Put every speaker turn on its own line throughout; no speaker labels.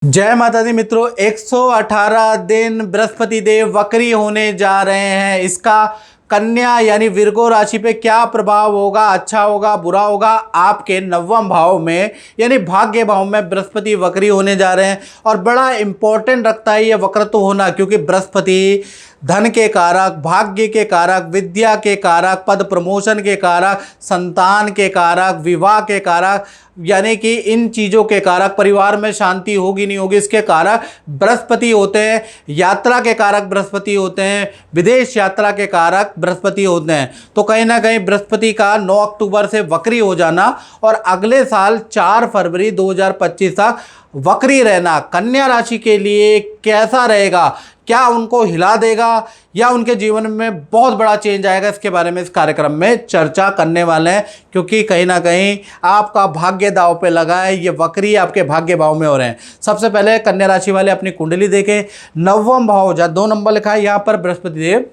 जय माता दी मित्रों, 118 दिन बृहस्पति देव वक्री होने जा रहे हैं। इसका कन्या यानी विर्गो राशि पे क्या प्रभाव होगा, अच्छा होगा बुरा होगा। आपके नवम भाव में यानी भाग्य भाव में बृहस्पति वक्री होने जा रहे हैं और बड़ा इंपॉर्टेंट रखता है ये वक्रत्व होना, क्योंकि बृहस्पति धन के कारक, भाग्य के कारक, विद्या के कारक, पद प्रमोशन के कारक, संतान के कारक, विवाह के कारक, यानी कि इन चीज़ों के कारक, परिवार में शांति होगी नहीं होगी इसके कारक बृहस्पति होते हैं। यात्रा के कारक बृहस्पति होते हैं, विदेश यात्रा के कारक बृहस्पति होते हैं। तो कहीं ना कहीं बृहस्पति का 9 अक्टूबर से वक्री हो जाना और अगले साल 4 फरवरी 2025 तक वक्री रहना कन्या राशि के लिए कैसा रहेगा, क्या उनको हिला देगा या उनके जीवन में बहुत बड़ा चेंज आएगा, इसके बारे में इस कार्यक्रम में चर्चा करने वाले हैं। क्योंकि कहीं ना कहीं आपका भाग्य दांव पे लगा है, ये वक्री आपके भाग्य भाव में हो रहे हैं। सबसे पहले कन्या राशि वाले अपनी कुंडली देखें। नवम भाव जहाँ 2 नंबर लिखा है, यहाँ पर बृहस्पति देव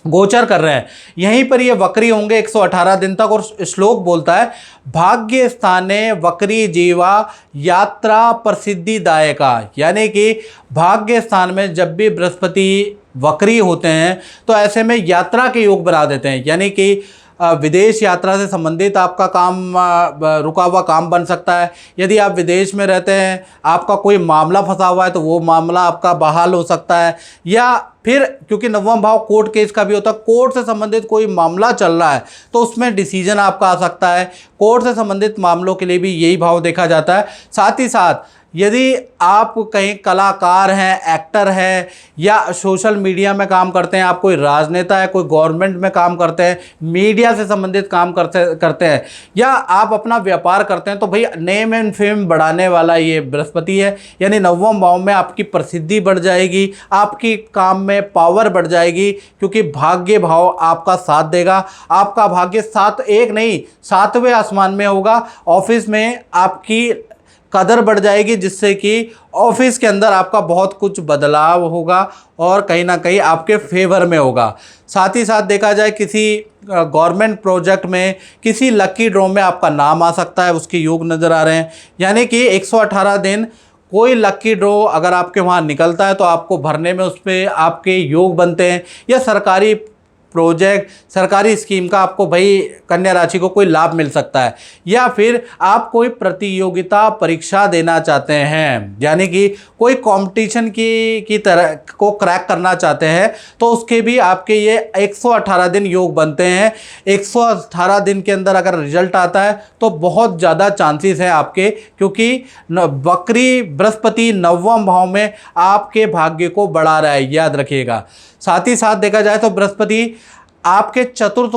गोचर कर रहे हैं, यहीं पर ये वक्री होंगे 118 दिन तक। और श्लोक बोलता है, भाग्य स्थाने वक्री जीवा यात्रा प्रसिद्धिदायका, यानी कि भाग्य स्थान में जब भी बृहस्पति वक्री होते हैं तो ऐसे में यात्रा के योग बना देते हैं। यानी कि विदेश यात्रा से संबंधित आपका काम, रुका हुआ काम बन सकता है। यदि आप विदेश में रहते हैं, आपका कोई मामला फंसा हुआ है तो वो मामला आपका बहाल हो सकता है। या फिर क्योंकि नवम भाव कोर्ट केस का भी होता है, कोर्ट से संबंधित कोई मामला चल रहा है तो उसमें डिसीजन आपका आ सकता है। कोर्ट से संबंधित मामलों के लिए भी यही भाव देखा जाता है। साथ ही साथ यदि आप कहीं कलाकार हैं, एक्टर हैं या सोशल मीडिया में काम करते हैं, आप कोई राजनेता है, कोई गवर्नमेंट में काम करते हैं, मीडिया से संबंधित काम करते हैं या आप अपना व्यापार करते हैं, तो भाई नेम एंड फेम बढ़ाने वाला ये बृहस्पति है। यानी नवम भाव में आपकी प्रसिद्धि बढ़ जाएगी, आपकी काम में पावर बढ़ जाएगी, क्योंकि भाग्य भाव आपका साथ देगा। आपका भाग्य 7वें आसमान में होगा। ऑफिस में आपकी कदर बढ़ जाएगी, जिससे कि ऑफिस के अंदर आपका बहुत कुछ बदलाव होगा और कहीं ना कहीं आपके फेवर में होगा। साथ ही साथ देखा जाए किसी गवर्नमेंट प्रोजेक्ट में, किसी लकी ड्रॉ में आपका नाम आ सकता है, उसके योग नज़र आ रहे हैं। यानी कि 118 दिन कोई लकी ड्रॉ अगर आपके वहाँ निकलता है तो आपको भरने में उस पर आपके योग बनते हैं, या सरकारी प्रोजेक्ट, सरकारी स्कीम का आपको भाई कन्या राशि को कोई लाभ मिल सकता है। या फिर आप कोई प्रतियोगिता परीक्षा देना चाहते हैं, यानी कि कोई कंपटीशन की तरह को क्रैक करना चाहते हैं, तो उसके भी आपके ये 118 दिन योग बनते हैं। 118 दिन के अंदर अगर रिजल्ट आता है तो बहुत ज़्यादा चांसेस हैं आपके, क्योंकि वक्री बृहस्पति नवम भाव में आपके भाग्य को बढ़ा रहा है, याद रखिएगा। साथ ही साथ देखा जाए तो बृहस्पति आपके चतुर्थ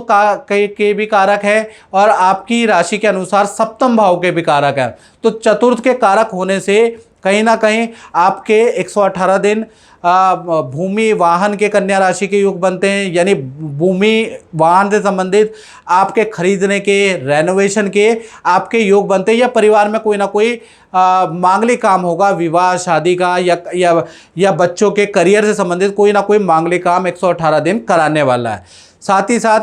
के भी कारक है और आपकी राशि के अनुसार सप्तम भाव के भी कारक है। तो चतुर्थ के कारक होने से कहीं ना कहीं आपके 118 दिन भूमि वाहन के कन्या राशि के योग बनते हैं। यानी भूमि वाहन से संबंधित आपके खरीदने के, रेनोवेशन के आपके योग बनते हैं, या परिवार में कोई ना कोई मांगलिक काम होगा, विवाह शादी का या बच्चों के करियर से संबंधित कोई ना कोई मांगलिक काम 118 दिन कराने वाला है। साथ ही साथ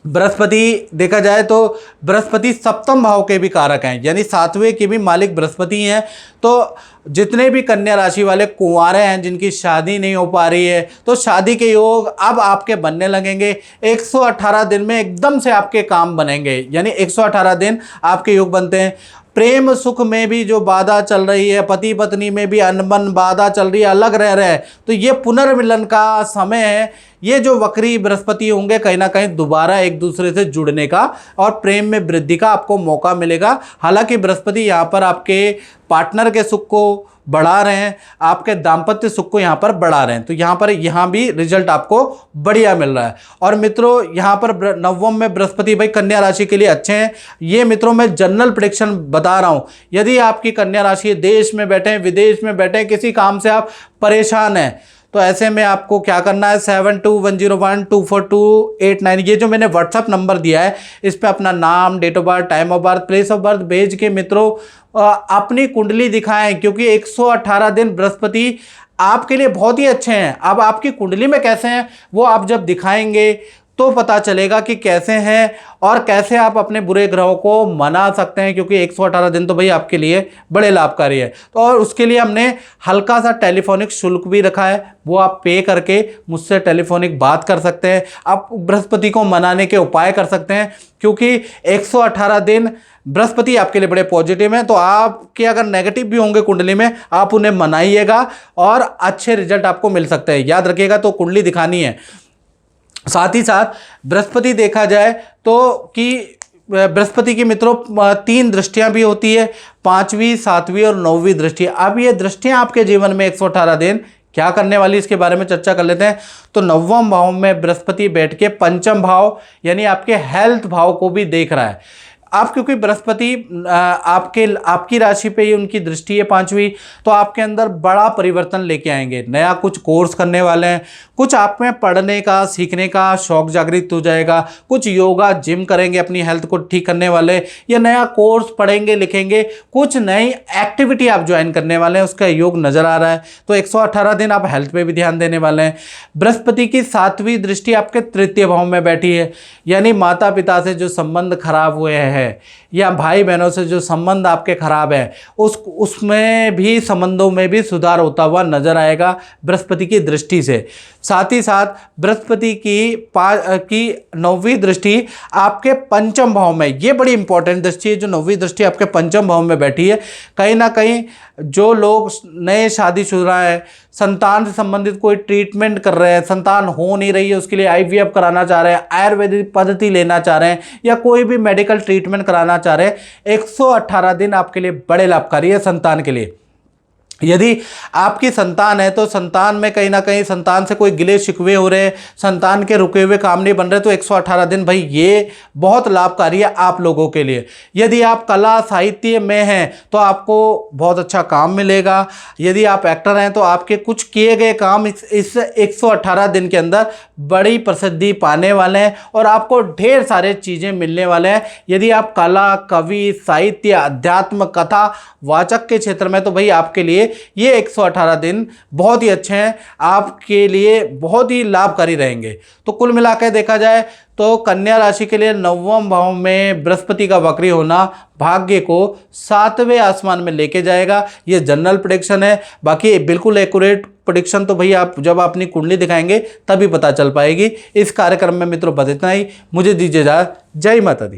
बृहस्पति देखा जाए तो बृहस्पति सप्तम भाव के भी कारक हैं, यानी 7वें के भी मालिक बृहस्पति हैं। तो जितने भी कन्या राशि वाले कुंवारे हैं जिनकी शादी नहीं हो पा रही है, तो शादी के योग अब आपके बनने लगेंगे। 118 दिन में एकदम से आपके काम बनेंगे, यानी 118 दिन आपके योग बनते हैं। प्रेम सुख में भी जो बाधा चल रही है, पति पत्नी में भी अनबन बाधा चल रही है, अलग रह रहे हैं, तो ये पुनर्मिलन का समय है। ये जो वक्री बृहस्पति होंगे कहीं ना कहीं दोबारा एक दूसरे से जुड़ने का और प्रेम में वृद्धि का आपको मौका मिलेगा। हालांकि बृहस्पति यहाँ पर आपके पार्टनर के सुख को बढ़ा रहे हैं, आपके दाम्पत्य सुख को यहाँ पर बढ़ा रहे हैं, तो यहाँ भी रिजल्ट आपको बढ़िया मिल रहा है। और मित्रों यहाँ पर नवम में बृहस्पति भाई कन्या राशि के लिए अच्छे हैं। ये मित्रों मैं जनरल प्रेडिक्शन बता रहा हूँ। यदि आपकी कन्या राशि देश में बैठे हैं, विदेश में बैठे हैं, किसी काम से आप परेशान हैं, तो ऐसे में आपको क्या करना है, 7210124289, ये जो मैंने व्हाट्सअप नंबर दिया है, इस पे अपना नाम, date of birth, time of birth, place of birth भेज के मित्रों अपनी कुंडली दिखाएं, क्योंकि 118 दिन बृहस्पति आपके लिए बहुत ही अच्छे हैं। अब आपकी कुंडली में कैसे हैं वो आप जब दिखाएंगे तो पता चलेगा कि कैसे हैं और कैसे आप अपने बुरे ग्रहों को मना सकते हैं, क्योंकि 118 दिन तो भाई आपके लिए बड़े लाभकारी है। तो और उसके लिए हमने हल्का सा टेलीफोनिक शुल्क भी रखा है, वो आप पे करके मुझसे टेलीफोनिक बात कर सकते हैं। आप बृहस्पति को मनाने के उपाय कर सकते हैं, क्योंकि 118 दिन बृहस्पति आपके लिए बड़े पॉजिटिव हैं। तो आपके अगर नेगेटिव भी होंगे कुंडली में, आप उन्हें मनाइएगा और अच्छे रिजल्ट आपको मिल सकते हैं। याद रखिएगा, तो कुंडली दिखानी है। साथ ही साथ बृहस्पति देखा जाए तो कि बृहस्पति की मित्रों 3 दृष्टियां भी होती है, 5वीं, 7वीं और 9वीं दृष्टि। अब ये दृष्टियां आपके जीवन में 118 दिन क्या करने वाली, इसके बारे में चर्चा कर लेते हैं। तो 9वें भाव में बृहस्पति बैठ के पंचम भाव यानी आपके हेल्थ भाव को भी देख रहा है। आप क्योंकि बृहस्पति आपकी राशि पे ही उनकी दृष्टि है 5वीं, तो आपके अंदर बड़ा परिवर्तन लेके आएंगे। नया कुछ कोर्स करने वाले हैं, कुछ आप में पढ़ने का सीखने का शौक जागृत हो जाएगा, कुछ योगा जिम करेंगे अपनी हेल्थ को ठीक करने वाले, या नया कोर्स पढ़ेंगे लिखेंगे, कुछ नई एक्टिविटी आप ज्वाइन करने वाले हैं, उसका योग नजर आ रहा है। तो 118 दिन आप हेल्थ पे भी ध्यान देने वाले हैं। बृहस्पति की 7वीं दृष्टि आपके 3य भाव में बैठी है, यानी माता पिता से जो संबंध खराब हुए हैं या भाई बहनों से जो संबंध आपके खराब है, उसमें भी संबंधों में भी सुधार होता हुआ नजर आएगा बृहस्पति की दृष्टि से। साथ ही साथ बृहस्पति की 9वीं दृष्टि आपके पंचम भाव में, ये बड़ी इंपॉर्टेंट दृष्टि है जो 9वीं दृष्टि आपके पंचम भाव में बैठी है। कहीं ना कहीं जो लोग नए शादीशुदा हैं, संतान से संबंधित कोई ट्रीटमेंट कर रहे हैं, संतान हो नहीं रही है, उसके लिए IVF कराना चाह रहे हैं, आयुर्वेदिक पद्धति लेना चाह रहे हैं, या कोई भी मेडिकल ट्रीटमेंट कराना चाह रहे हैं, 118 दिन आपके लिए बड़े लाभकारी है संतान के लिए। यदि आपकी संतान है तो संतान में कहीं ना कहीं संतान से कोई गिले शिकवे हो रहे हैं, संतान के रुके हुए काम नहीं बन रहे, तो 118 दिन भाई ये बहुत लाभकारी है आप लोगों के लिए। यदि आप कला साहित्य में हैं तो आपको बहुत अच्छा काम मिलेगा। यदि आप एक्टर हैं तो आपके कुछ किए गए काम इस 118 दिन के अंदर बड़ी प्रसिद्धि पाने वाले हैं और आपको ढेर सारे चीज़ें मिलने वाले हैं। यदि आप कला, कवि, साहित्य, अध्यात्म, कथा वाचक के क्षेत्र में, तो भाई आपके लिए ये 118 दिन बहुत ही अच्छे हैं, आपके लिए बहुत ही लाभकारी रहेंगे। तो कुल मिलाकर देखा जाए तो कन्या राशि के लिए 9वें भाव में बृहस्पति का वक्री होना भाग्य को 7वें आसमान में लेके जाएगा। ये जनरल प्रेडिक्शन है, बाकी बिल्कुल एक्यूरेट प्रेडिक्शन तो भैया आप जब अपनी कुंडली दिखाएंगे तभी पता चल पाएगी। इस कार्यक्रम में मित्रों बस इतना ही, मुझे दीजिए इजाजत। जय माता दी।